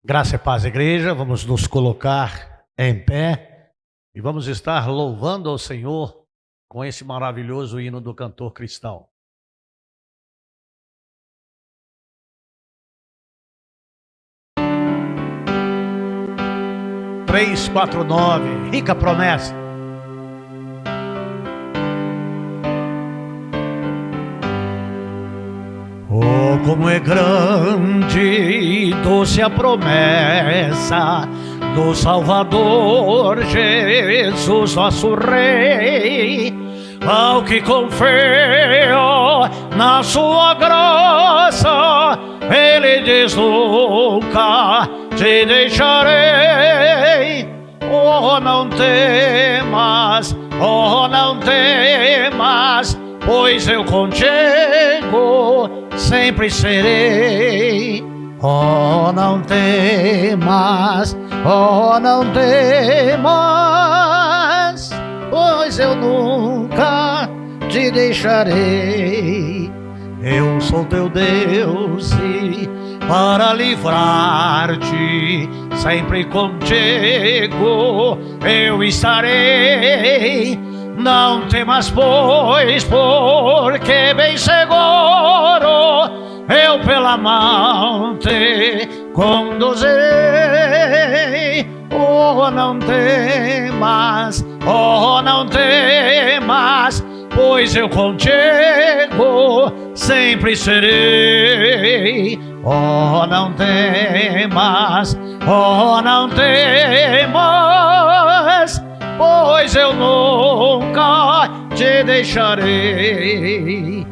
Graça e paz, igreja. Vamos nos colocar em pé e vamos estar louvando ao Senhor com esse maravilhoso hino do cantor cristão. Três, quatro, nove, rica promessa. Oh, como é grande e doce a promessa do Salvador Jesus, nosso Rei, ao que confio na sua graça. Ele diz: nunca te deixarei. Oh, não temas, oh, não temas, pois eu contigo sempre serei. Oh, não temas, oh, não temas, pois eu nunca te deixarei. Eu sou teu Deus e para livrar-te sempre contigo eu estarei. Não temas, pois, porque bem seguro eu pela mão te conduzirei. Oh, não temas, oh, não temas, pois eu contigo sempre serei. Oh, não temas, oh, não temas, pois eu nunca te deixarei.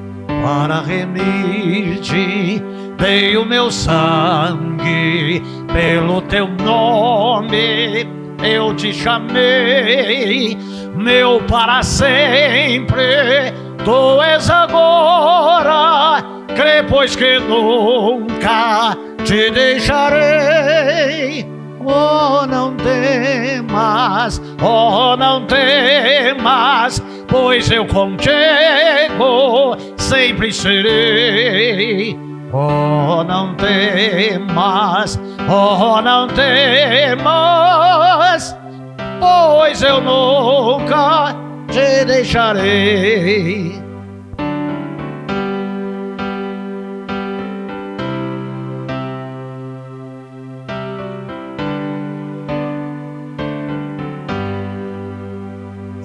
Para remir-te dei o meu sangue, pelo teu nome eu te chamei. Meu para sempre tu és agora, crê pois que nunca te deixarei. Oh, não temas, oh, não temas, pois eu contigo sempre serei. Oh, não temas, oh, não temas, pois eu nunca te deixarei.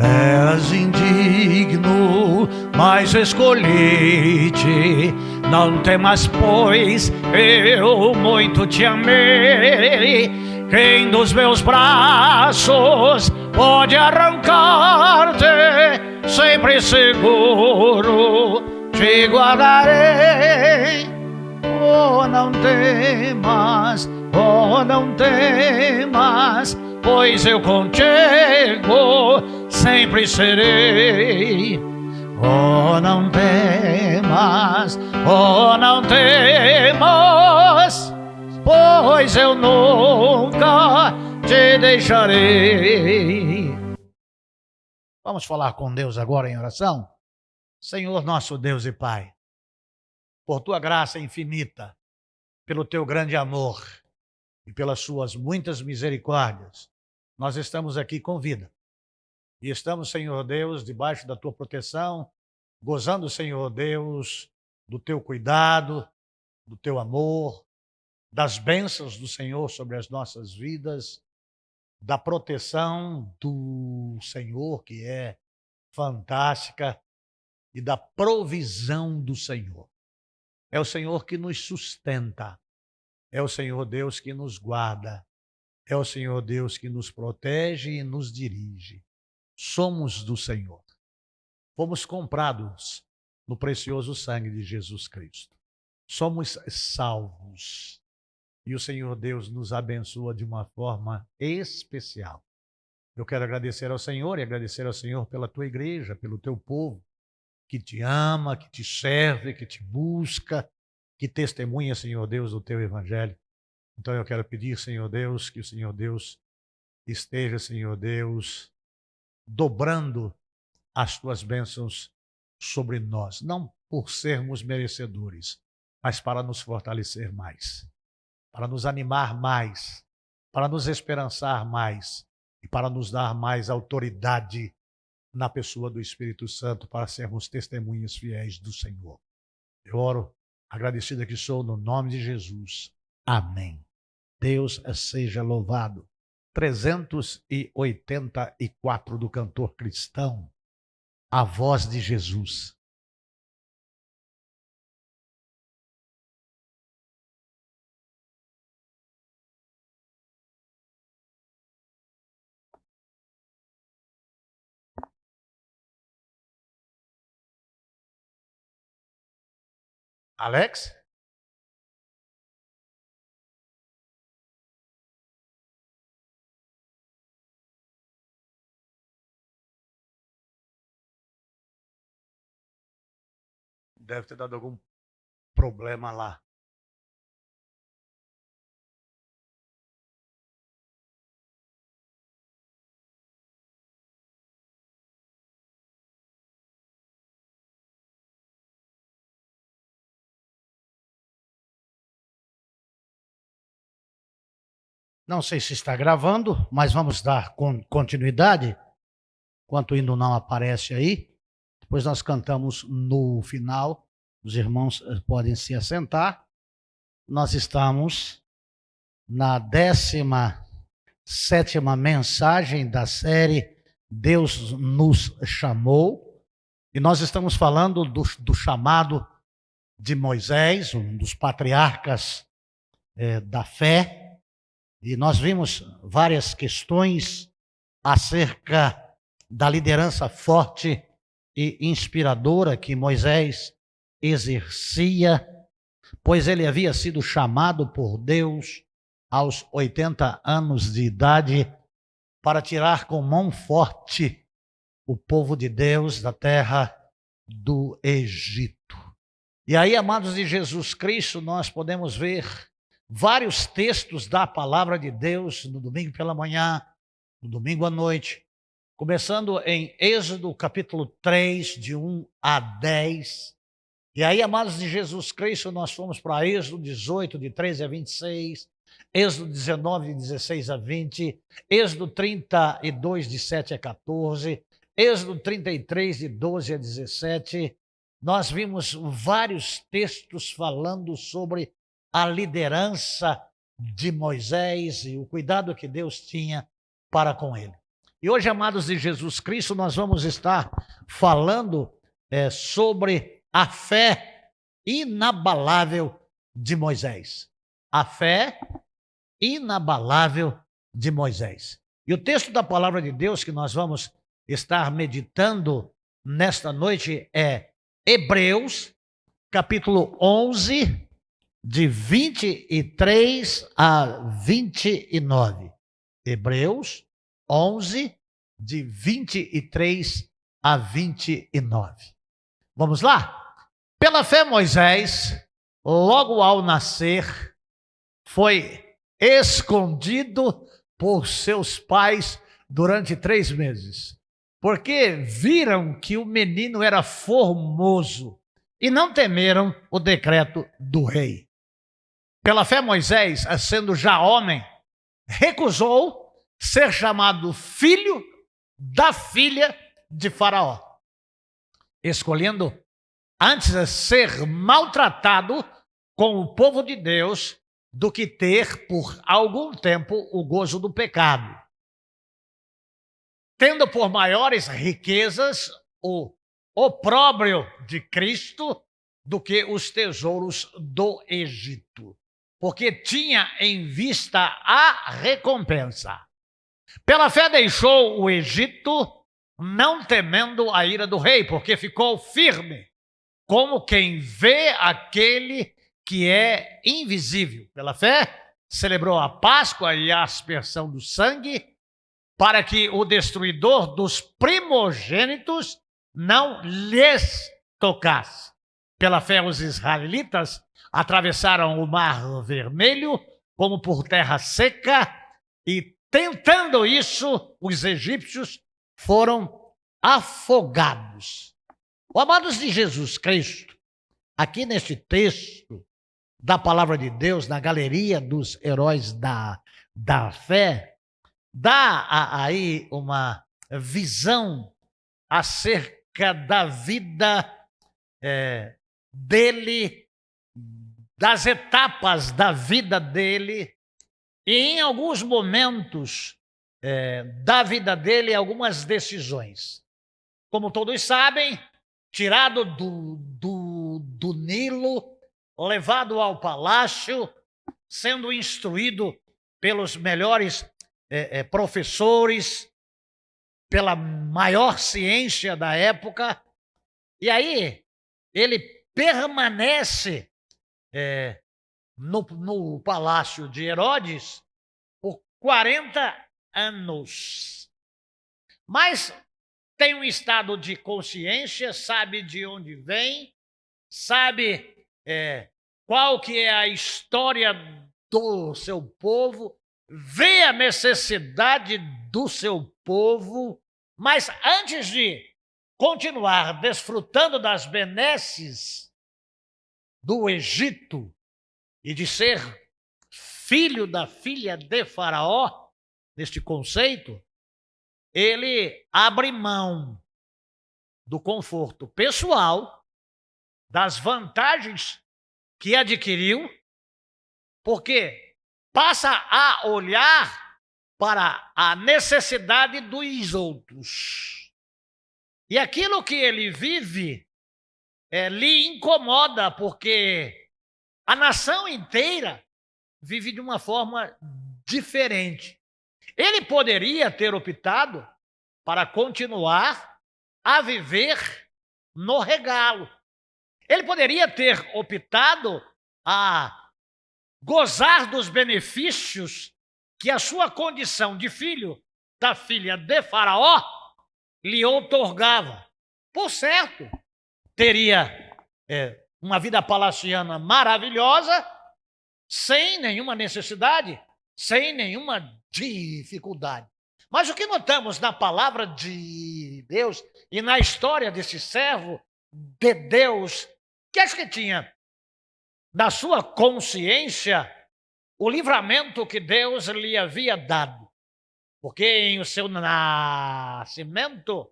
És indigno, mas escolhi-te. Não temas, pois eu muito te amei. Quem dos meus braços pode arrancar-te? Sempre seguro te guardarei. Oh, não temas, oh, não temas, pois eu contigo sempre serei. Oh, não temas, oh, não temas, pois eu nunca te deixarei. Vamos falar com Deus agora em oração? Senhor nosso Deus e Pai, por tua graça infinita, pelo teu grande amor e pelas suas muitas misericórdias, nós estamos aqui com vida. E estamos, Senhor Deus, debaixo da tua proteção, gozando, Senhor Deus, do teu cuidado, do teu amor, das bênçãos do Senhor sobre as nossas vidas, da proteção do Senhor, que é fantástica, e da provisão do Senhor. É o Senhor que nos sustenta, é o Senhor Deus que nos guarda, é o Senhor Deus que nos protege e nos dirige. Somos do Senhor. Fomos comprados no precioso sangue de Jesus Cristo. Somos salvos. E o Senhor Deus nos abençoa de uma forma especial. Eu quero agradecer ao Senhor e agradecer ao Senhor pela tua igreja, pelo teu povo, que te ama, que te serve, que te busca, que testemunha, Senhor Deus, do teu evangelho. Então eu quero pedir, Senhor Deus, que o Senhor Deus esteja, Senhor Deus, dobrando as tuas bênçãos sobre nós, não por sermos merecedores, mas para nos fortalecer mais. para nos animar mais, para nos esperançar mais e para nos dar mais autoridade na pessoa do Espírito Santo para sermos testemunhas fiéis do Senhor. Eu oro, agradecido que sou, no nome de Jesus. Amém. Deus seja louvado. 384 do cantor cristão, A Voz de Jesus. Alex? Deve ter dado algum problema lá. Não sei se está gravando, mas vamos dar continuidade. Enquanto o hino não aparece aí, depois nós cantamos no final. Os irmãos podem se assentar. Nós estamos na 17ª mensagem da série Deus nos chamou. E nós estamos falando do chamado de Moisés, um dos patriarcas da fé. E nós vimos várias questões acerca da liderança forte e inspiradora que Moisés exercia, pois ele havia sido chamado por Deus aos 80 anos de idade para tirar com mão forte o povo de Deus da terra do Egito. E aí, amados de Jesus Cristo, nós podemos ver vários textos da palavra de Deus no domingo pela manhã, no domingo à noite, começando em Êxodo capítulo 3, de 1 a 10. E aí, amados de Jesus Cristo, nós fomos para Êxodo 18, de 13 a 26, Êxodo 19, de 16 a 20, Êxodo 32, de 7 a 14, Êxodo 33, de 12 a 17. Nós vimos vários textos falando sobre a liderança de Moisés e o cuidado que Deus tinha para com ele. E hoje, amados de Jesus Cristo, nós vamos estar falando sobre a fé inabalável de Moisés. A fé inabalável de Moisés. E o texto da palavra de Deus que nós vamos estar meditando nesta noite é Hebreus, capítulo 11, de 23 a 29. Hebreus 11, de 23 a 29. Vamos lá? Pela fé, Moisés, logo ao nascer, foi escondido por seus pais durante 3 meses, porque viram que o menino era formoso e não temeram o decreto do rei. Pela fé, Moisés, sendo já homem, recusou ser chamado filho da filha de Faraó, escolhendo antes ser maltratado com o povo de Deus do que ter por algum tempo o gozo do pecado, tendo por maiores riquezas o opróbrio de Cristo do que os tesouros do Egito, porque tinha em vista a recompensa. Pela fé deixou o Egito, não temendo a ira do rei, porque ficou firme, como quem vê aquele que é invisível. Pela fé, celebrou a Páscoa e a aspersão do sangue, para que o destruidor dos primogênitos não lhes tocasse. Pela fé, os israelitas atravessaram o Mar Vermelho como por terra seca e, tentando isso, os egípcios foram afogados. Amados de Jesus Cristo, aqui neste texto, da palavra de Deus, na galeria dos heróis da fé, dá aí uma visão acerca da vida dele, das etapas da vida dele, e em alguns momentos da vida dele, algumas decisões. Como todos sabem, tirado do Nilo, levado ao palácio, sendo instruído pelos melhores professores, pela maior ciência da época, e aí ele permanece no palácio de Herodes por 40 anos. Mas tem um estado de consciência, sabe de onde vem, sabe qual que é a história do seu povo, vê a necessidade do seu povo, mas antes de continuar desfrutando das benesses do Egito e de ser filho da filha de Faraó, neste conceito, ele abre mão do conforto pessoal, das vantagens que adquiriu, porque passa a olhar para a necessidade dos outros. E aquilo que ele vive lhe incomoda, porque a nação inteira vive de uma forma diferente. Ele poderia ter optado para continuar a viver no regalo. Ele poderia ter optado a gozar dos benefícios que a sua condição de filho da filha de Faraó lhe outorgava. Por certo, teria uma vida palaciana maravilhosa, sem nenhuma necessidade, sem nenhuma dificuldade. Mas o que notamos na palavra de Deus e na história desse servo de Deus, que acho que tinha na sua consciência o livramento que Deus lhe havia dado. Porque em o seu nascimento,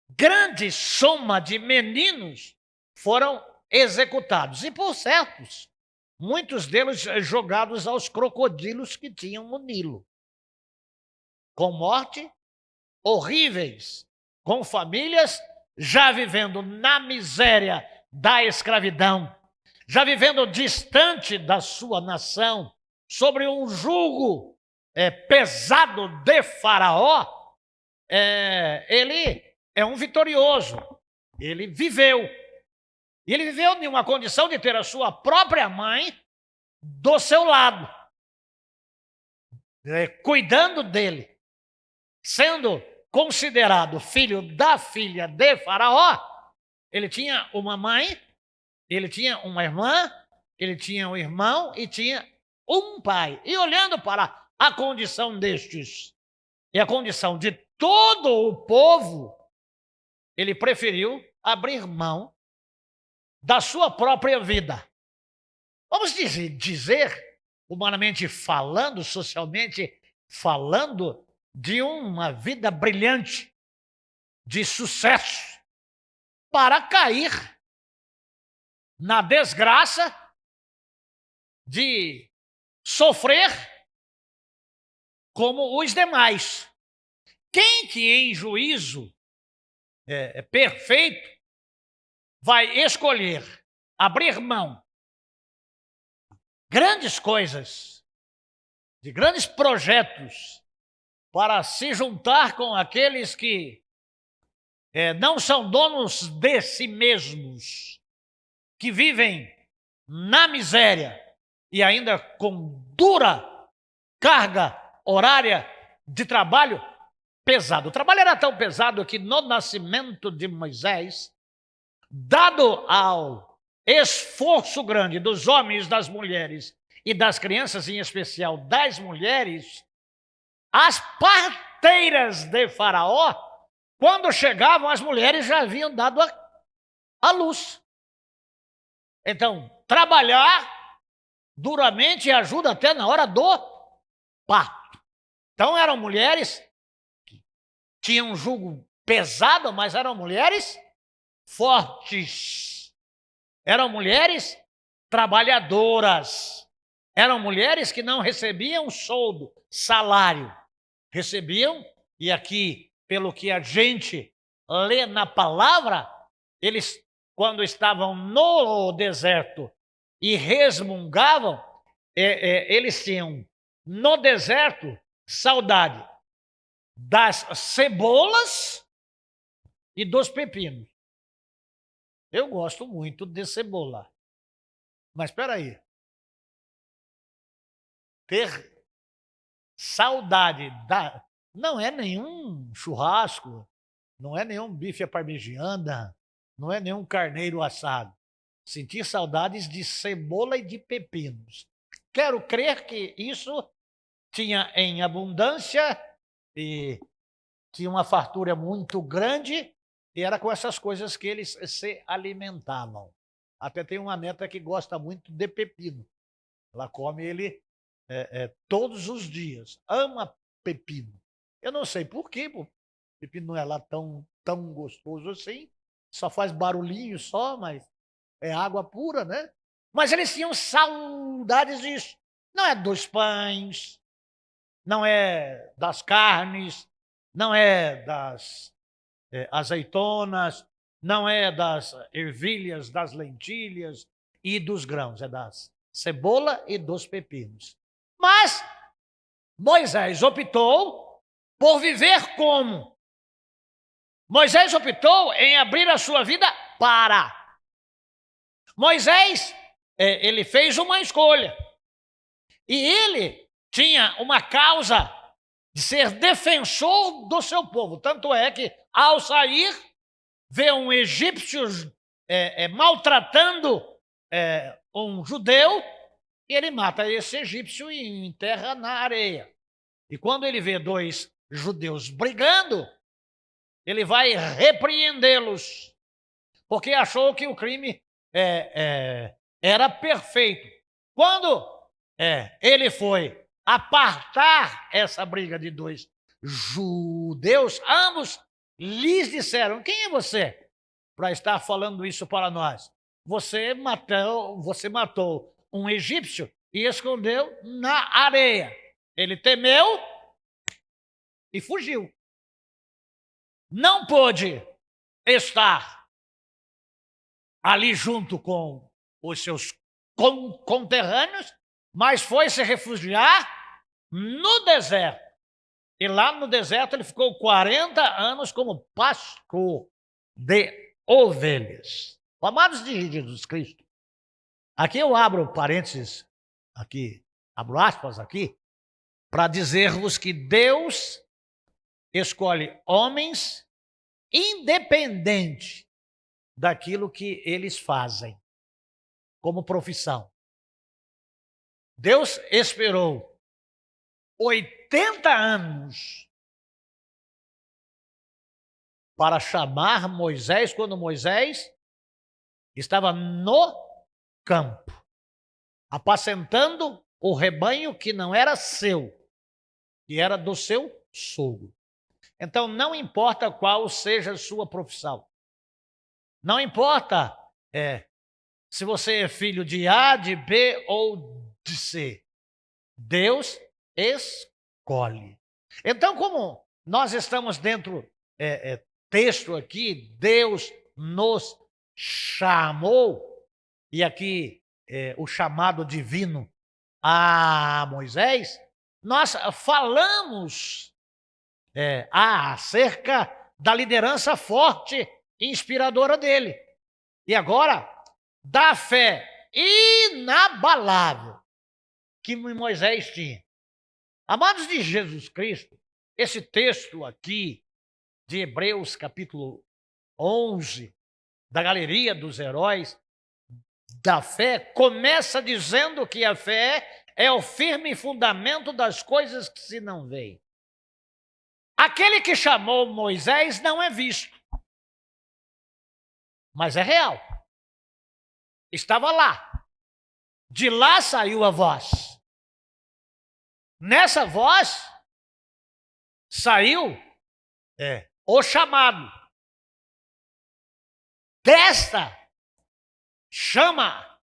grande soma de meninos foram executados. E por certos, muitos deles jogados aos crocodilos que tinham no Nilo. Com morte, horríveis, com famílias já vivendo na miséria da escravidão, já vivendo distante da sua nação, sobre um jugo pesado de Faraó. Ele é um vitorioso, ele viveu. E ele viveu em uma condição de ter a sua própria mãe do seu lado, cuidando dele, sendo considerado filho da filha de Faraó. Ele tinha uma mãe, ele tinha uma irmã, ele tinha um irmão e tinha um pai. E olhando para a condição destes e a condição de todo o povo, ele preferiu abrir mão da sua própria vida. Vamos dizer, humanamente falando, socialmente falando, de uma vida brilhante, de sucesso, para cair na desgraça de sofrer como os demais. Quem que em juízo perfeito vai escolher abrir mão grandes coisas, de grandes projetos, para se juntar com aqueles que não são donos de si mesmos, que vivem na miséria e ainda com dura carga horária de trabalho pesado. O trabalho era tão pesado que no nascimento de Moisés, dado ao esforço grande dos homens, das mulheres e das crianças, em especial das mulheres, as parteiras de Faraó, quando chegavam, as mulheres já haviam dado a luz. Então, trabalhar duramente ajuda até na hora do parto. Então, eram mulheres que tinham um jugo pesado, mas eram mulheres fortes. Eram mulheres trabalhadoras. Eram mulheres que não recebiam soldo, salário. Recebiam, e aqui, pelo que a gente lê na palavra, eles, quando estavam no deserto e resmungavam, eles tinham no deserto saudade das cebolas e dos pepinos. Eu gosto muito de cebola. Mas espera aí. Ter saudade não é nenhum churrasco, não é nenhum bife à parmegiana, não é nenhum carneiro assado. Sentir saudades de cebola e de pepinos. Quero crer que isso tinha em abundância e tinha uma fartura muito grande e era com essas coisas que eles se alimentavam. Até tem uma neta que gosta muito de pepino. Ela come ele todos os dias. Ama pepino. Eu não sei por quê, o pepino não é lá tão gostoso assim. Só faz barulhinho só, mas é água pura, né? Mas eles tinham saudades disso. Não é dos pães, não é das carnes, não é das azeitonas, não é das ervilhas, das lentilhas e dos grãos, é das cebola e dos pepinos. Mas Moisés optou por viver como? Moisés optou em abrir a sua vida para. Moisés, ele fez uma escolha. E ele tinha uma causa de ser defensor do seu povo. Tanto é que, ao sair, vê um egípcio maltratando um judeu, e ele mata esse egípcio e enterra na areia. E quando ele vê dois judeus brigando, ele vai repreendê-los, porque achou que o crime era perfeito. Quando ele foi apartar essa briga de dois judeus, ambos lhes disseram: quem é você para estar falando isso para nós? Você matou um egípcio e escondeu na areia. Ele temeu e fugiu. Não pôde estar ali junto com os seus conterrâneos, mas foi se refugiar no deserto. E lá no deserto ele ficou 40 anos como pastor de ovelhas. Amados de Jesus Cristo, aqui eu abro parênteses, aqui, abro aspas aqui, para dizer-vos que Deus escolhe homens independente daquilo que eles fazem como profissão. Deus esperou 80 anos para chamar Moisés, quando Moisés estava no campo, apacentando o rebanho que não era seu, que era do seu sogro. Então, não importa qual seja a sua profissão, não importa se você é filho de A, de B ou de C, Deus escolhe. Então, como nós estamos dentro texto aqui, Deus nos chamou, e aqui o chamado divino a Moisés, nós falamos acerca da liderança forte e inspiradora dele. E agora, da fé inabalável que Moisés tinha. Amados de Jesus Cristo, esse texto aqui de Hebreus capítulo 11, da galeria dos heróis da fé, começa dizendo que a fé é o firme fundamento das coisas que se não veem. Aquele que chamou Moisés não é visto, mas é real. estava lá. De lá saiu a voz. Nessa voz saiu o chamado. Desta chama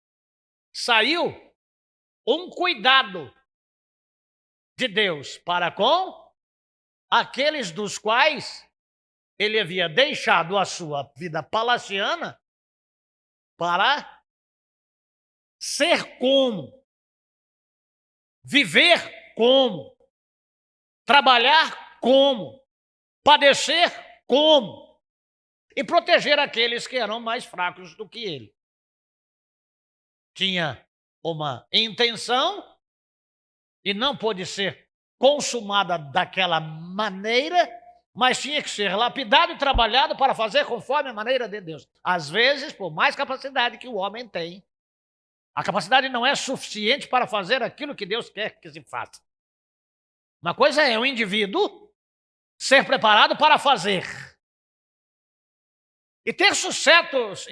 saiu um cuidado de Deus para com aqueles dos quais ele havia deixado a sua vida palaciana para ser como, viver como, trabalhar como, padecer como e proteger aqueles que eram mais fracos do que ele. Tinha uma intenção e não pôde ser consumada daquela maneira, mas tinha que ser lapidado e trabalhado para fazer conforme a maneira de Deus. Às vezes, por mais capacidade que o homem tem, a capacidade não é suficiente para fazer aquilo que Deus quer que se faça. Uma coisa é o indivíduo ser preparado para fazer. E ter sucesso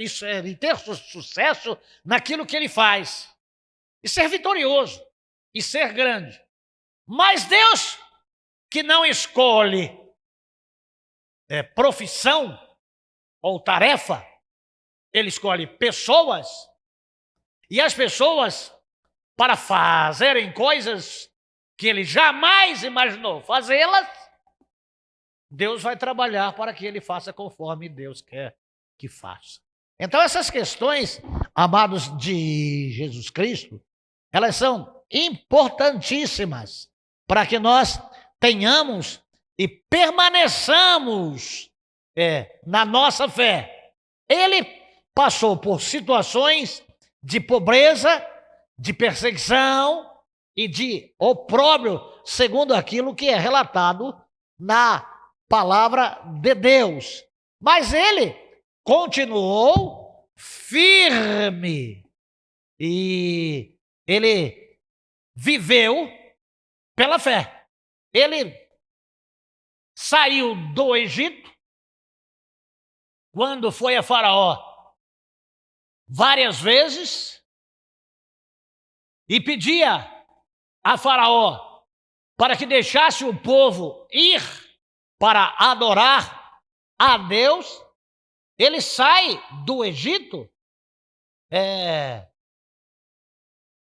naquilo que ele faz. E ser vitorioso. E ser grande. Mas Deus, que não escolhe profissão ou tarefa, ele escolhe pessoas. E as pessoas, para fazerem coisas que ele jamais imaginou fazê-las, Deus vai trabalhar para que ele faça conforme Deus quer que faça. Então essas questões, amados de Jesus Cristo, elas são importantíssimas para que nós tenhamos e permaneçamos na nossa fé. Ele passou por situações de pobreza, de perseguição e de opróbrio, segundo aquilo que é relatado na palavra de Deus. Mas ele continuou firme e ele viveu pela fé. Ele saiu do Egito quando foi a Faraó várias vezes e pedia a Faraó para que deixasse o povo ir para adorar a Deus. Ele sai do Egito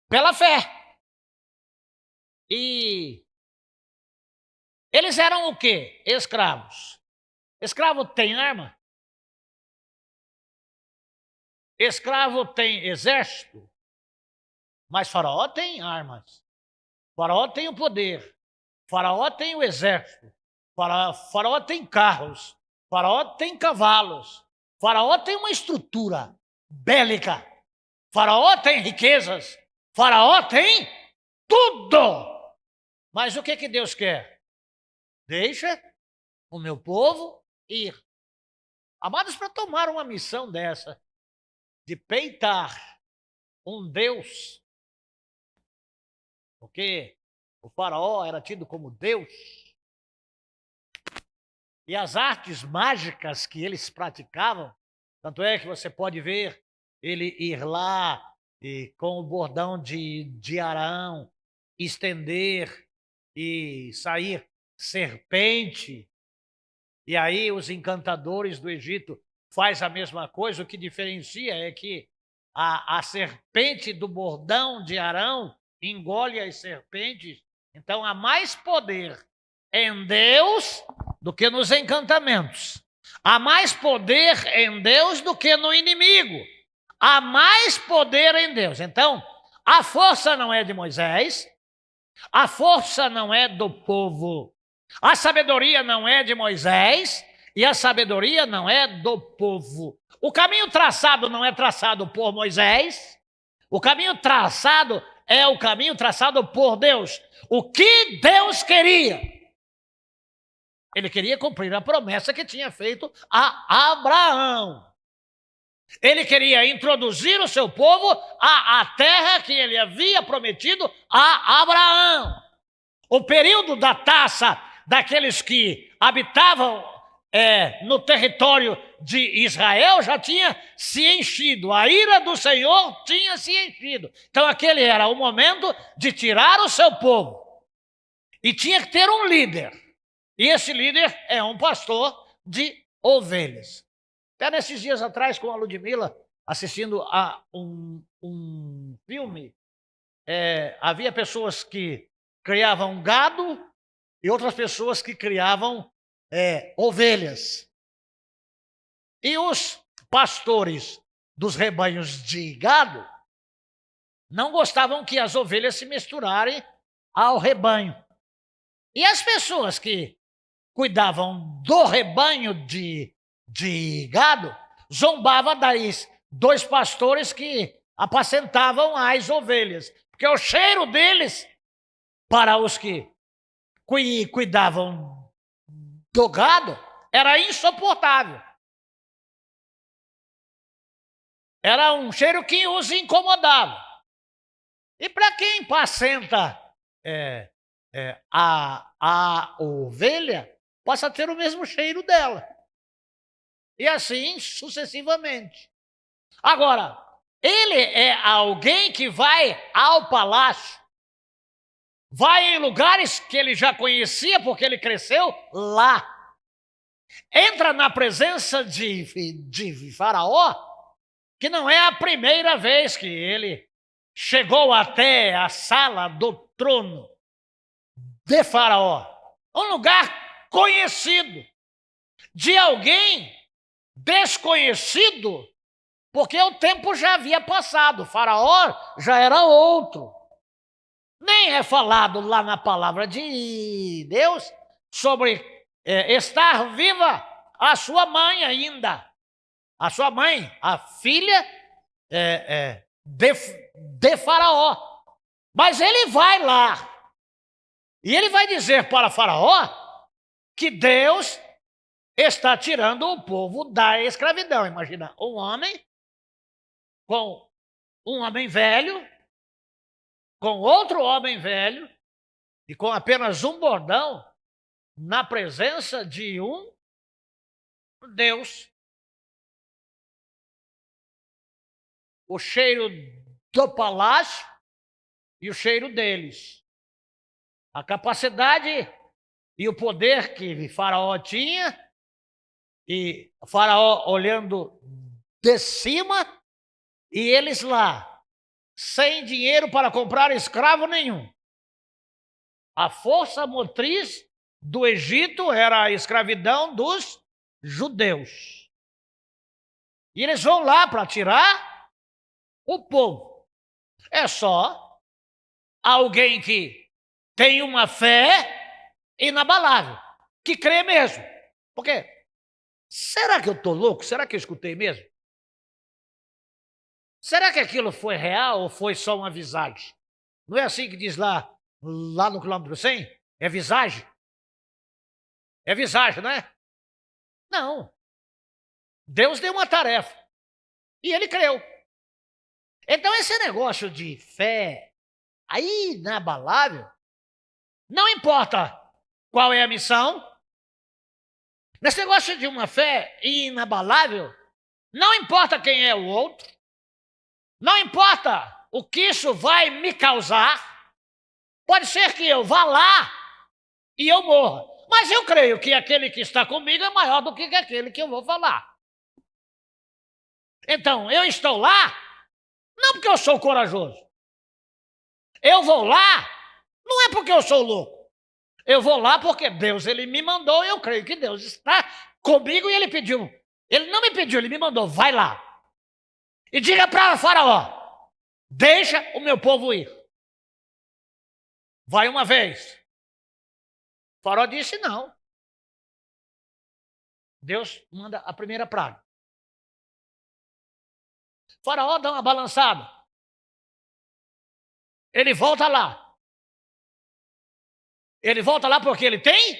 pela fé. E eles eram o quê? Escravos. Escravo tem arma? Escravo tem exército? Mas Faraó tem armas. Faraó tem o poder. Faraó tem o exército. Faraó tem carros. Faraó tem cavalos. Faraó tem uma estrutura bélica. Faraó tem riquezas. Faraó tem tudo. Mas o que Deus quer? Deixa o meu povo ir. Amados, para tomar uma missão dessa, de peitar um Deus, porque o Faraó era tido como Deus, e as artes mágicas que eles praticavam, tanto é que você pode ver ele ir lá e com o bordão de Arão, estender e sair serpente, e aí os encantadores do Egito faz a mesma coisa. O que diferencia é que a serpente do bordão de Arão engole as serpentes. Então há mais poder em Deus do que nos encantamentos. Há mais poder em Deus do que no inimigo. Há mais poder em Deus. Então, a força não é de Moisés, a força não é do povo, a sabedoria não é de Moisés e a sabedoria não é do povo. O caminho traçado não é traçado por Moisés, o caminho traçado é o caminho traçado por Deus. O que Deus queria? Ele queria cumprir a promessa que tinha feito a Abraão. Ele queria introduzir o seu povo à terra que ele havia prometido a Abraão. O período da taça daqueles que habitavam no território de Israel já tinha se enchido, a ira do Senhor tinha se enchido. Então aquele era o momento de tirar o seu povo. E tinha que ter um líder. E esse líder é um pastor de ovelhas. Até nesses dias atrás, com a Ludmila, assistindo a um filme, havia pessoas que criavam gado e outras pessoas que criavam ovelhas. E os pastores dos rebanhos de gado não gostavam que as ovelhas se misturarem ao rebanho. E as pessoas que cuidavam do rebanho de gado zombavam das dois pastores que apacentavam as ovelhas. Porque o cheiro deles, para os que cuidavam do gado, era insuportável. Era um cheiro que os incomodava. E para quem apacenta a ovelha, passa a ter o mesmo cheiro dela. E assim sucessivamente. Agora, ele é alguém que vai ao palácio, vai em lugares que ele já conhecia, porque ele cresceu lá. Entra na presença de Faraó, que não é a primeira vez que ele chegou até a sala do trono de Faraó. Um lugar conhecido, de alguém desconhecido, porque o tempo já havia passado, Faraó já era outro. Nem é falado lá na palavra de Deus sobre estar viva a sua mãe ainda. A sua mãe, a filha de Faraó. Mas ele vai lá. E ele vai dizer para Faraó que Deus está tirando o povo da escravidão. Imagina, um homem com um homem velho, com outro homem velho, e com apenas um bordão, na presença de um Deus. O cheiro do palácio e o cheiro deles. A capacidade e o poder que Faraó tinha, e Faraó olhando de cima, e eles lá, sem dinheiro para comprar escravo nenhum. A força motriz do Egito era a escravidão dos judeus. E eles vão lá para tirar o povo. É só alguém que tem uma fé inabalável, que crê mesmo. Porque, será que eu estou louco? Será que eu escutei mesmo? Será que aquilo foi real ou foi só uma visagem? Não é assim que diz lá no quilômetro 100? É visagem? É visagem, não é? Não. Deus deu uma tarefa e ele creu. Então esse negócio de fé aí inabalável, não importa qual é a missão, nesse negócio de uma fé inabalável, não importa quem é o outro, não importa o que isso vai me causar, pode ser que eu vá lá e eu morra, mas eu creio que aquele que está comigo é maior do que aquele que eu vou falar. Então, eu estou lá, não porque eu sou corajoso. Eu vou lá, não é porque eu sou louco. Eu vou lá porque Deus, ele me mandou, e eu creio que Deus está comigo e ele pediu. Ele não me pediu, ele me mandou, vai lá. E diga para Faraó, deixa o meu povo ir. Vai uma vez. O Faraó disse não. Deus manda a primeira praga. O Faraó dá uma balançada. Ele volta lá. Ele volta lá porque ele tem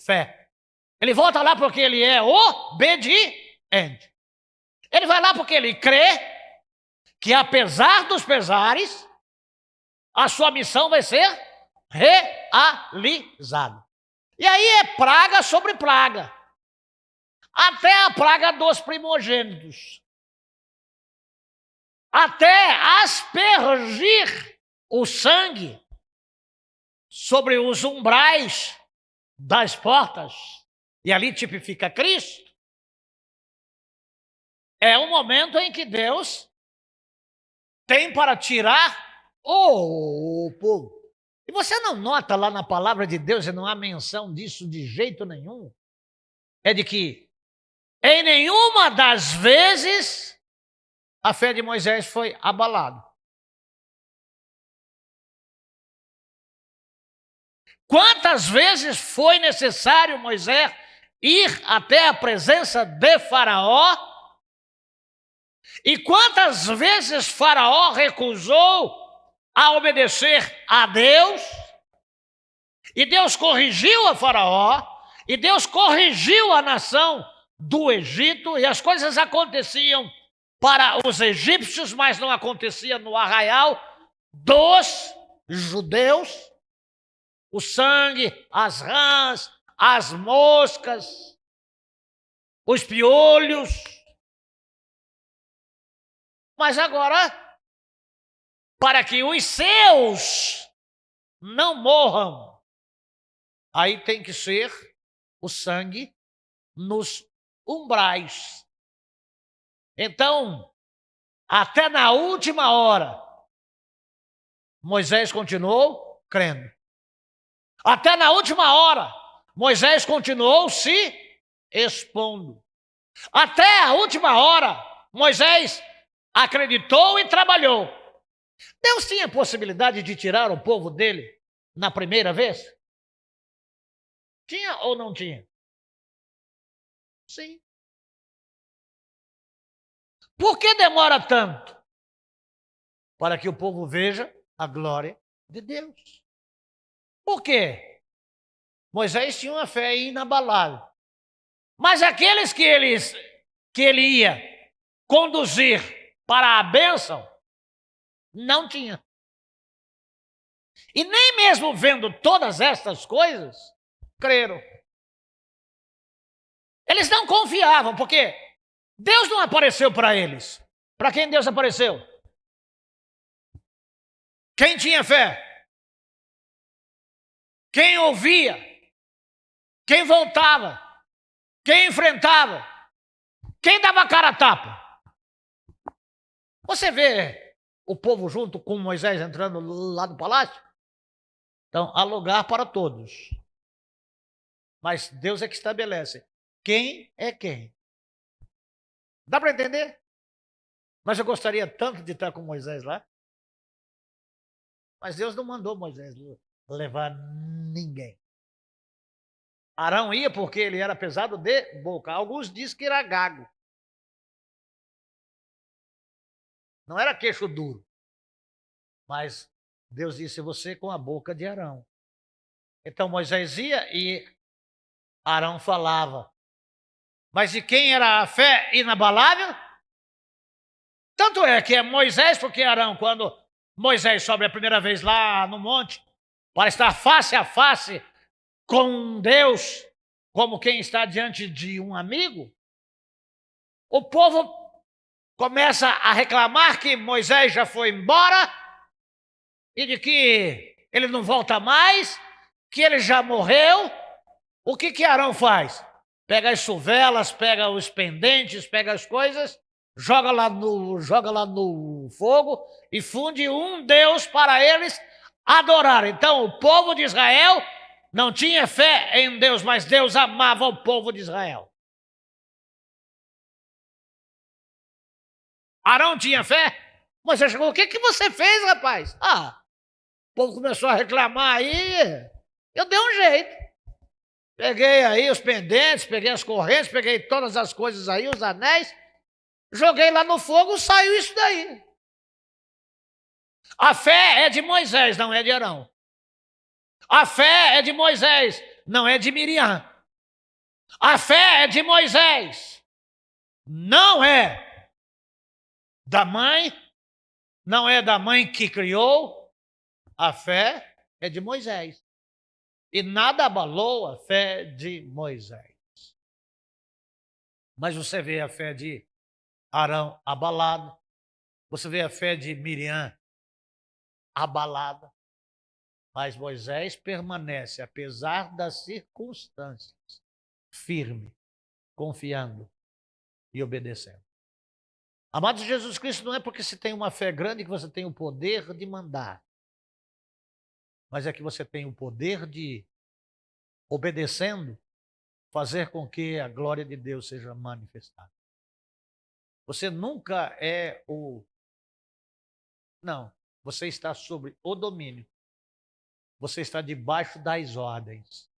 fé. Ele volta lá porque ele é obediente. Ele vai lá porque ele crê que, apesar dos pesares, a sua missão vai ser realizada. E aí é praga sobre praga. até a praga dos primogênitos, até aspergir o sangue sobre os umbrais das portas, e ali tipifica Cristo. É um momento em que Deus tem para tirar o povo. E você não nota lá na palavra de Deus, e não há menção disso de jeito nenhum, é de que em nenhuma das vezes a fé de Moisés foi abalada. Quantas vezes foi necessário Moisés ir até a presença de Faraó? E quantas vezes Faraó recusou a obedecer a Deus? E Deus corrigiu a Faraó, e Deus corrigiu a nação do Egito, e as coisas aconteciam para os egípcios, mas não acontecia no arraial dos judeus. O sangue, as rãs, as moscas, os piolhos. Mas agora, para que os seus não morram, aí tem que ser o sangue nos umbrais. Então, até na última hora, Moisés continuou crendo. Até na última hora, Moisés continuou se expondo. Até a última hora, Moisés acreditou e trabalhou. Deus tinha possibilidade de tirar o povo dele na primeira vez? Tinha ou não tinha? Sim. Por que demora tanto? Para que o povo veja a glória de Deus. Por quê? Moisés tinha uma fé inabalável. Mas aqueles que ele ia conduzir para a bênção, não tinha. E nem mesmo vendo todas estas coisas, creram. Eles não confiavam, porque Deus não apareceu para eles. Para quem Deus apareceu? Quem tinha fé? Quem ouvia? Quem voltava? Quem enfrentava? Quem dava cara a tapa? Você vê o povo junto com Moisés entrando lá no palácio? Então, há lugar para todos. Mas Deus é que estabelece quem é quem. Dá para entender? Mas eu gostaria tanto de estar com Moisés lá. Mas Deus não mandou Moisés levar ninguém. Arão ia porque ele era pesado de boca. Alguns dizem que era gago. Não era queixo duro. Mas Deus disse, você com a boca de Arão. Então Moisés ia e Arão falava. Mas de quem era a fé inabalável? Tanto é que é Moisés, porque Arão, quando Moisés sobe a primeira vez lá no monte, para estar face a face com Deus, como quem está diante de um amigo, o povo começa a reclamar que Moisés já foi embora e de que ele não volta mais, que ele já morreu. O que Arão faz? Pega as suvelas, pega os pendentes, pega as coisas, joga lá no fogo e funde um Deus para eles adorar. Então o povo de Israel não tinha fé em Deus, mas Deus amava o povo de Israel. Arão tinha fé? Mas você chegou, o que você fez, rapaz? O povo começou a reclamar aí, eu dei um jeito. Peguei aí os pendentes, peguei as correntes, peguei todas as coisas aí, os anéis, joguei lá no fogo, saiu isso daí. A fé é de Moisés, não é de Arão. A fé é de Moisés, não é de Miriam. A fé é de Moisés, não é da mãe, não é da mãe que criou. A fé é de Moisés. E nada abalou a fé de Moisés. Mas você vê a fé de Arão abalada, você vê a fé de Miriam abalada, mas Moisés permanece, apesar das circunstâncias, firme, confiando e obedecendo. Amados, Jesus Cristo, não é porque você tem uma fé grande que você tem o poder de mandar, mas é que você tem o poder de, obedecendo, fazer com que a glória de Deus seja manifestada. Você nunca é o... Não, você está sobre o domínio. Você está debaixo das ordens.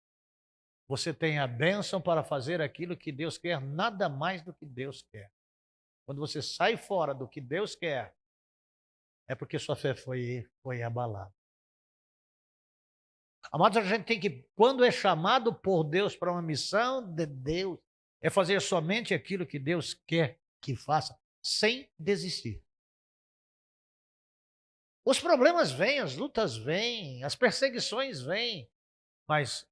Você tem a bênção para fazer aquilo que Deus quer, nada mais do que Deus quer. Quando você sai fora do que Deus quer, é porque sua fé foi abalada. Amados, a gente tem que, quando é chamado por Deus para uma missão de Deus, é fazer somente aquilo que Deus quer que faça, sem desistir. Os problemas vêm, as lutas vêm, as perseguições vêm, mas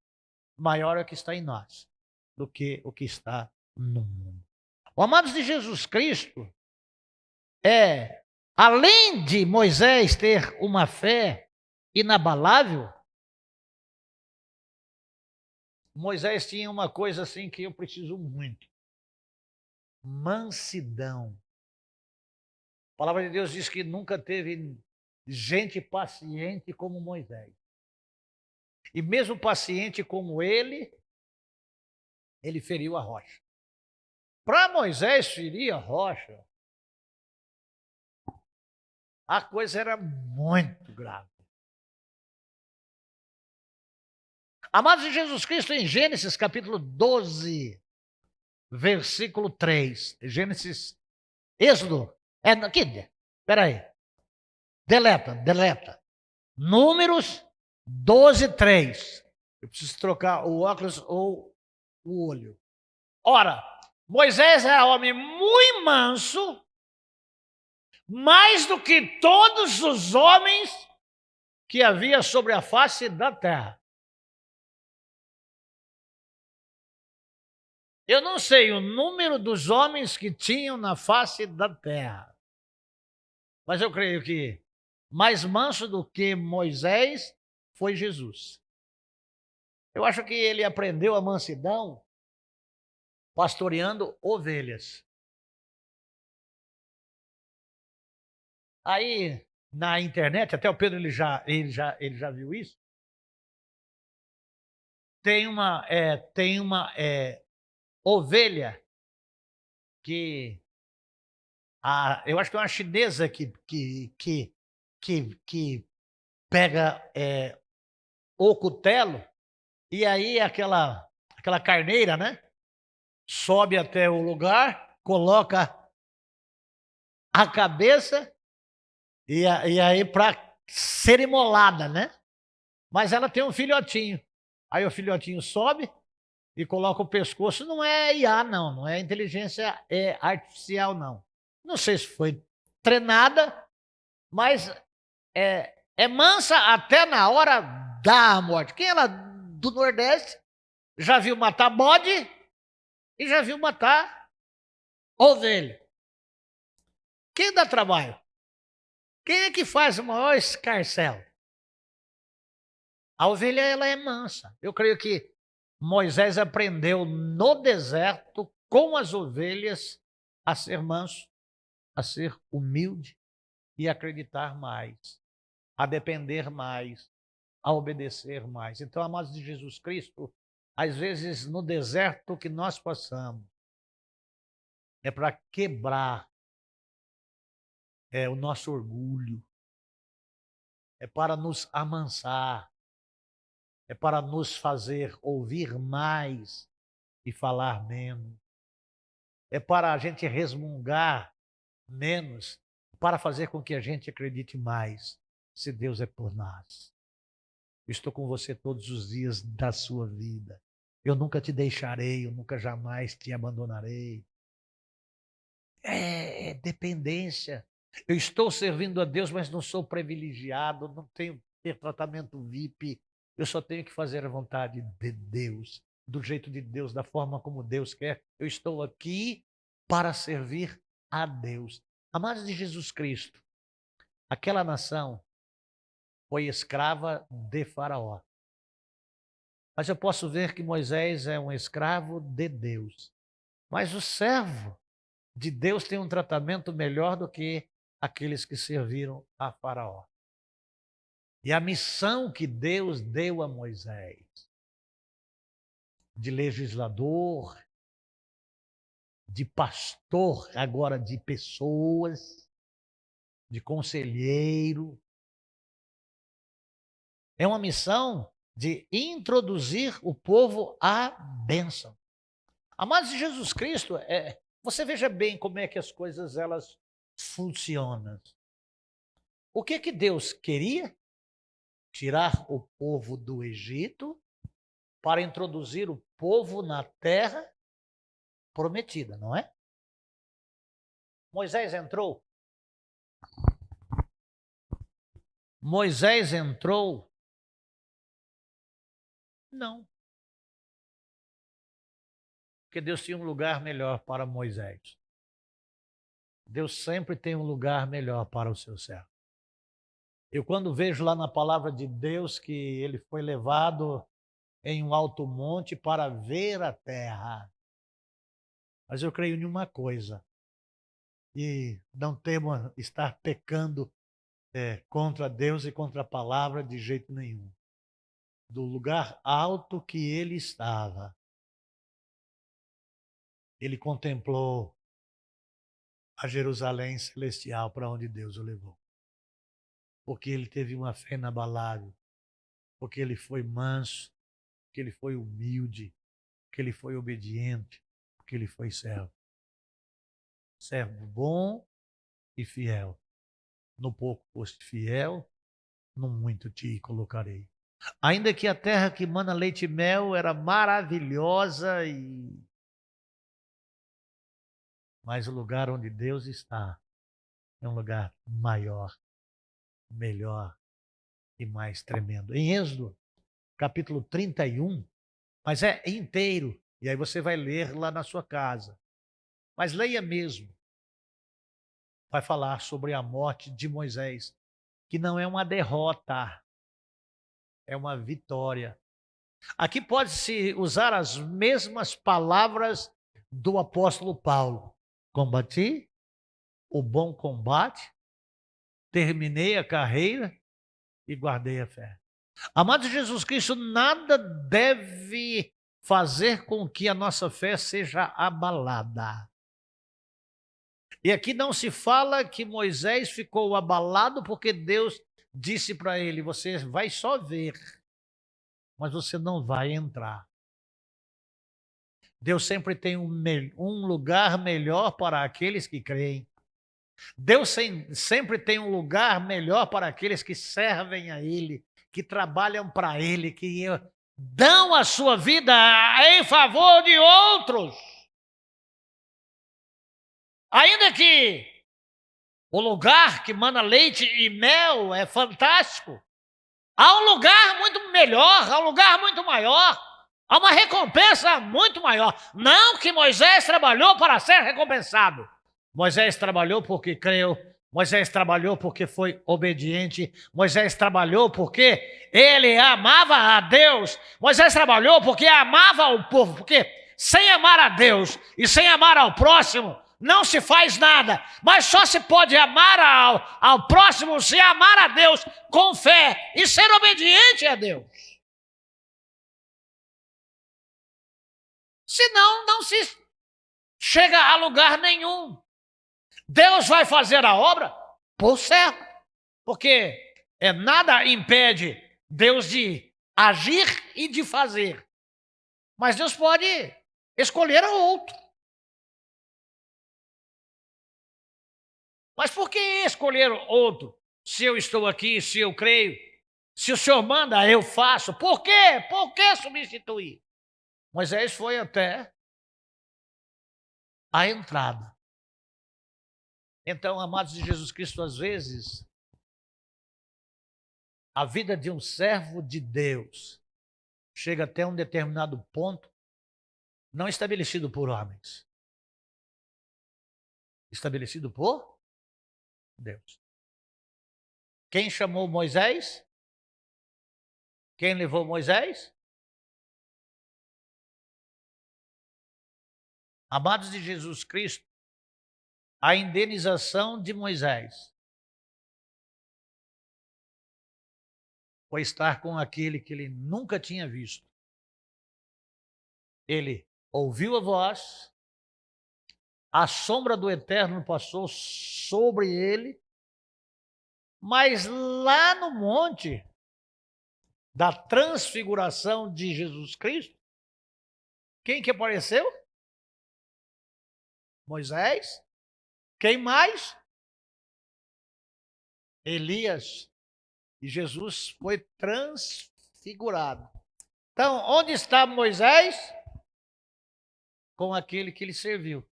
maior é o que está em nós do que o que está no mundo. O amados de Jesus Cristo além de Moisés ter uma fé inabalável, Moisés tinha uma coisa assim que eu preciso muito: mansidão. A palavra de Deus diz que nunca teve gente paciente como Moisés. E mesmo paciente como ele feriu a rocha. Para Moisés ferir a rocha, a coisa era muito grave. Amados de Jesus Cristo, em Gênesis capítulo 12, versículo 3. Êxodo. Aqui, peraí. Deleta. Números 12, 3. Eu preciso trocar o óculos ou o olho. Ora, Moisés era homem muito manso, mais do que todos os homens que havia sobre a face da terra. Eu não sei o número dos homens que tinham na face da terra, mas eu creio que mais manso do que Moisés foi Jesus. Eu acho que ele aprendeu a mansidão pastoreando ovelhas. Aí, na internet, até o Pedro ele já viu isso. Tem uma ovelha que eu acho que é uma chinesa que pega o cutelo, e aí aquela carneira, né, sobe até o lugar, coloca a cabeça e aí para ser imolada, né? Mas ela tem um filhotinho. Aí o filhotinho sobe e coloca o pescoço. Não é IA, não é inteligência artificial, não. Não sei se foi treinada, mas é mansa até na hora da morte. Quem é do Nordeste já viu matar bode e já viu matar ovelha. Quem dá trabalho? Quem é que faz o maior escarcéu? A ovelha, ela é mansa. Eu creio que Moisés aprendeu no deserto com as ovelhas a ser manso, a ser humilde e a acreditar mais, a depender mais, a obedecer mais. Então, amados de Jesus Cristo, às vezes no deserto que nós passamos, é para quebrar o nosso orgulho, é para nos amansar, é para nos fazer ouvir mais e falar menos, é para a gente resmungar menos, para fazer com que a gente acredite mais, se Deus é por nós. Eu estou com você todos os dias da sua vida. Eu nunca te deixarei, eu nunca jamais te abandonarei. É dependência. Eu estou servindo a Deus, mas não sou privilegiado, não tenho que ter tratamento VIP. Eu só tenho que fazer a vontade de Deus do jeito de Deus, da forma como Deus quer. Eu estou aqui para servir a Deus. Amados de Jesus Cristo, aquela nação foi escrava de Faraó. Mas eu posso ver que Moisés é um escravo de Deus. Mas o servo de Deus tem um tratamento melhor do que aqueles que serviram a Faraó. E a missão que Deus deu a Moisés, de legislador, de pastor, agora de pessoas, de conselheiro, é uma missão de introduzir o povo à bênção. Amados de Jesus Cristo, você veja bem como é que as coisas elas funcionam. O que Deus queria? Tirar o povo do Egito para introduzir o povo na terra prometida, não é? Moisés entrou. Moisés entrou? Não. Porque Deus tinha um lugar melhor para Moisés. Deus sempre tem um lugar melhor para o seu servo. Eu quando vejo lá na palavra de Deus que ele foi levado em um alto monte para ver a terra. Mas eu creio em uma coisa. E não temo estar pecando contra Deus e contra a palavra de jeito nenhum. Do lugar alto que ele estava, ele contemplou a Jerusalém celestial para onde Deus o levou. Porque ele teve uma fé inabalável, porque ele foi manso, porque ele foi humilde, porque ele foi obediente, porque ele foi servo. Servo bom e fiel. No pouco foste fiel, no muito te colocarei. Ainda que a terra que mana leite e mel era maravilhosa, mas o lugar onde Deus está é um lugar maior, melhor e mais tremendo. Em Êxodo, capítulo 31, mas é inteiro, e aí você vai ler lá na sua casa. Mas leia mesmo. Vai falar sobre a morte de Moisés, que não é uma derrota, é uma vitória. Aqui pode-se usar as mesmas palavras do apóstolo Paulo. Combati o bom combate, terminei a carreira e guardei a fé. Amados de Jesus Cristo, nada deve fazer com que a nossa fé seja abalada. E aqui não se fala que Moisés ficou abalado porque Deus disse para ele, você vai só ver, mas você não vai entrar. Deus sempre tem um lugar melhor para aqueles que creem. Deus sempre tem um lugar melhor para aqueles que servem a Ele, que trabalham para Ele, que dão a sua vida em favor de outros. Ainda que o lugar que mana leite e mel é fantástico, há um lugar muito melhor, há um lugar muito maior. Há uma recompensa muito maior. Não que Moisés trabalhou para ser recompensado. Moisés trabalhou porque creu. Moisés trabalhou porque foi obediente. Moisés trabalhou porque ele amava a Deus. Moisés trabalhou porque amava o povo. Porque sem amar a Deus e sem amar ao próximo, não se faz nada. Mas só se pode amar ao próximo se amar a Deus com fé e ser obediente a Deus. Senão, não se chega a lugar nenhum. Deus vai fazer a obra por certo, porque nada impede Deus de agir e de fazer. Mas Deus pode escolher outro. Mas por que escolher outro? Se eu estou aqui, se eu creio, se o Senhor manda, eu faço. Por quê? Por que substituir? Moisés foi até a entrada. Então, amados de Jesus Cristo, às vezes, a vida de um servo de Deus chega até um determinado ponto não estabelecido por homens, estabelecido por Deus. Quem chamou Moisés? Quem levou Moisés? Amados de Jesus Cristo, a indenização de Moisés foi estar com aquele que ele nunca tinha visto. Ele ouviu a voz, a sombra do Eterno passou sobre ele, mas lá no monte da transfiguração de Jesus Cristo, quem que apareceu? Moisés. Quem mais? Elias. E Jesus foi transfigurado. Então, onde está Moisés? Com aquele que lhe serviu.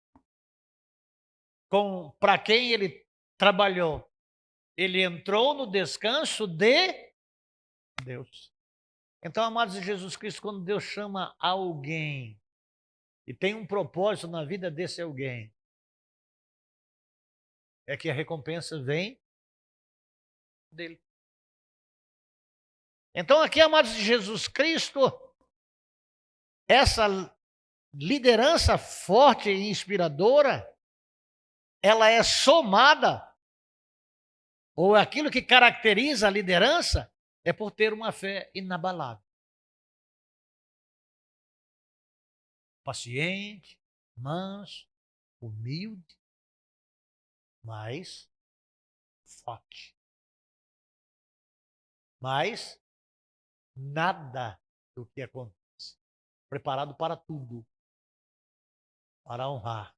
Para quem ele trabalhou. Ele entrou no descanso de Deus. Então, amados de Jesus Cristo, quando Deus chama alguém e tem um propósito na vida desse alguém, é que a recompensa vem dele. Então, aqui, amados de Jesus Cristo, essa liderança forte e inspiradora, ela é somada, ou aquilo que caracteriza a liderança, é por ter uma fé inabalável. Paciente, manso, humilde, mas forte. Mas nada do que acontece. Preparado para tudo. Para honrar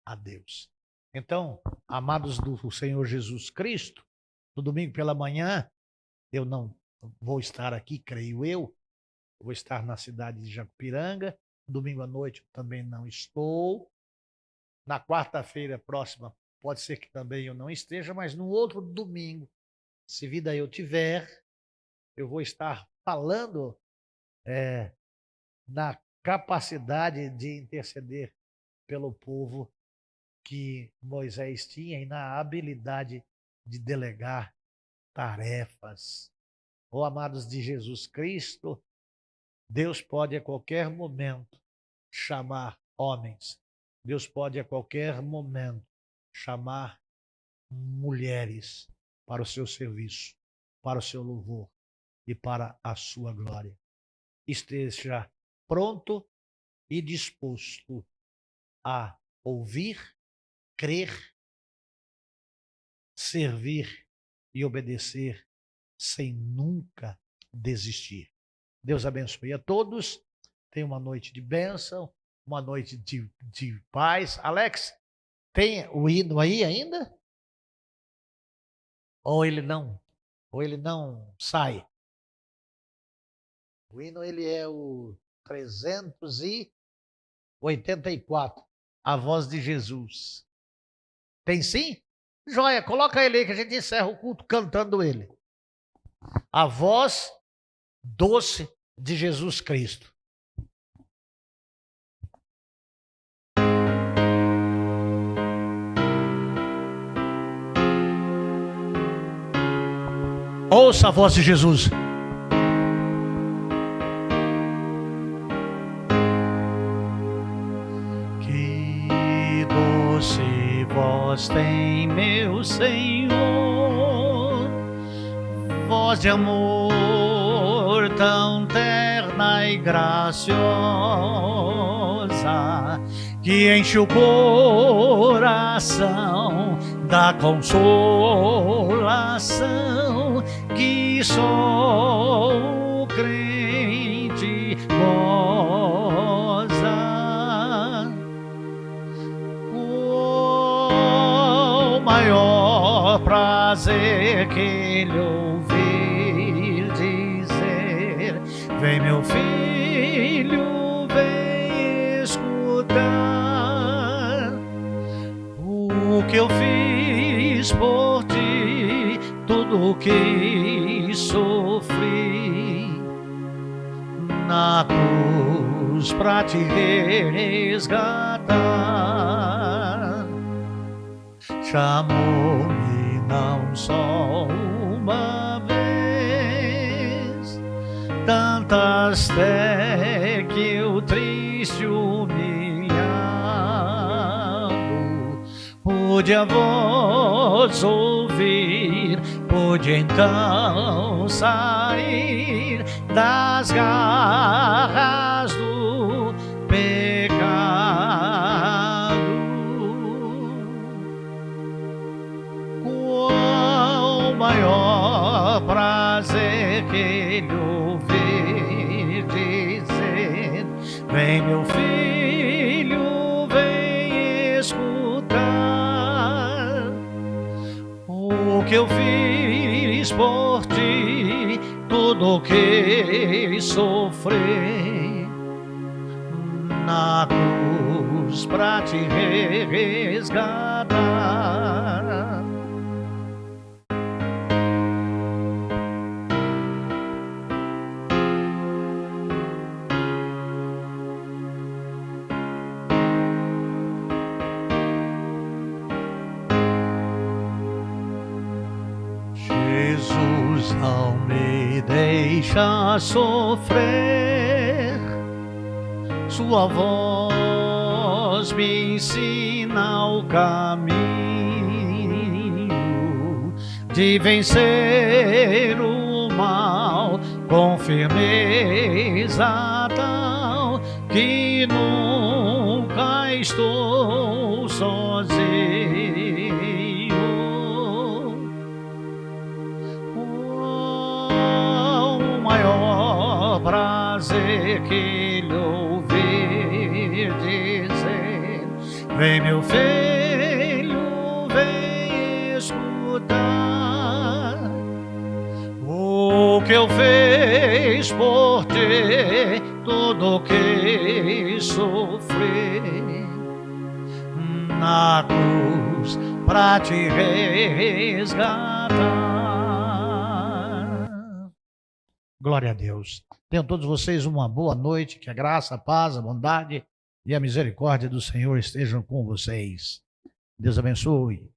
a Deus. Então, amados do Senhor Jesus Cristo, no domingo pela manhã, eu não vou estar aqui, creio eu. Vou estar na cidade de Jacupiranga. Domingo à noite eu também não estou. Na quarta-feira próxima, pode ser que também eu não esteja, mas no outro domingo, se vida eu tiver, eu vou estar falando na capacidade de interceder pelo povo que Moisés tinha e na habilidade de delegar tarefas. Oh, amados de Jesus Cristo, Deus pode a qualquer momento chamar homens. Deus pode a qualquer momento chamar mulheres para o seu serviço, para o seu louvor e para a sua glória. Esteja pronto e disposto a ouvir, crer, servir e obedecer sem nunca desistir. Deus abençoe a todos. Tenha uma noite de bênção, uma noite de paz. Alex, tem o hino aí ainda? Ou ele não sai? O hino ele é o 384, a voz de Jesus. Tem sim? Joia, coloca ele aí que a gente encerra o culto cantando ele. A voz doce de Jesus Cristo. Ouça a voz de Jesus. Que doce voz tem meu Senhor, voz de amor tão terna e graciosa, que enche o coração da consolação que só o crente goza. O maior prazer que ele ouvir dizer: vem meu filho, vem escutar o que eu fiz por ti, tudo o que sofri na cruz cruz pra te resgatar. Chamou-me não só uma vez, tantas até que eu triste humilhado pude a voz ouvir, pude então sair das garras do pecado. Qual maior prazer que ele ouvir dizer: vem meu filho, vem escutar o que eu fiz por ti, tudo o que sofri na cruz pra te resgatar. Jesus não me deixa sofrer, sua voz me ensina o caminho de vencer o mal com firmeza tal que nunca estou sozinho. Prazer que ele ouvir dizer: vem meu filho, vem escutar o que eu fiz por ti, tudo o que sofri na cruz pra te resgatar. Glória a Deus. Tenham todos vocês uma boa noite, que a graça, a paz, a bondade e a misericórdia do Senhor estejam com vocês. Deus abençoe.